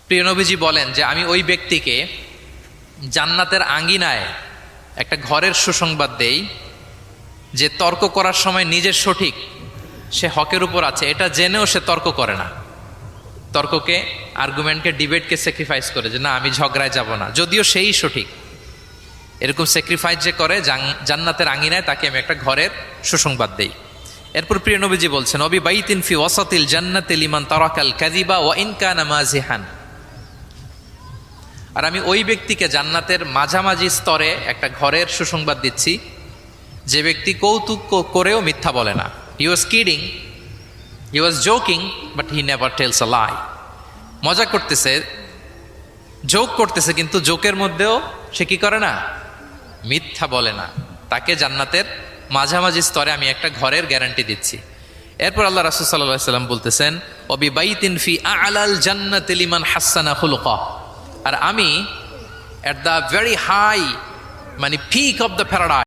প্রিয় নবীজি বলেন যে আমি ওই ব্যক্তিকে জান্নাতের আঙ্গিনায় একটা ঘরের সুসংবাদ দেই যে তর্ক করার সময় নিজের সঠিক, সে হকের উপর আছে এটা জেনেও সে তর্ক করে না, তর্ককে, আর্গুমেন্টকে, ডিবেটকে স্যাক্রিফাইস করে যে না আমি ঝগড়ায় যাব না, যদিও সেই সঠিক। এরকম স্যাক্রিফাইস যে করে জান্নাতের আঙ্গিনায় তাকে আমি একটা ঘরের সুসংবাদ দেই। এরপর প্রিয় নবীজি বলছেন অবি বাইতিন ফি ওয়াসাতিল জান্নাতি লিমান তারাকাল কাযিবা ওয়া ইন কানা মাজিহান। আর আমি ওই ব্যক্তিকে জান্নাতের মাঝামাঝি স্তরে একটা ঘরের সুসংবাদ দিচ্ছি যে ব্যক্তি কৌতুক করেও মিথ্যা বলে না। He was kidding, he was joking, but he never tells a lie. মজা করতেছে, জোক করতেছে, কিন্তু জোকের মধ্যেও সে কি করে না, মিথ্যা বলে না। তাকে জান্নাতের মাঝামাঝি স্তরে আমি একটা ঘরের গ্যারান্টি দিচ্ছি। এরপর আল্লাহ রাসূল সাল্লাল্লাহু আলাইহি ওয়াসাল্লাম বলতেছেন ওবি বাইতিন ফি আ'লাল জান্নাতি লিমান হাসানা খুলুকা। আর আমি এট দ্য ভেরি হাই, মানে পিক অফ দ্য প্যারাডাইস,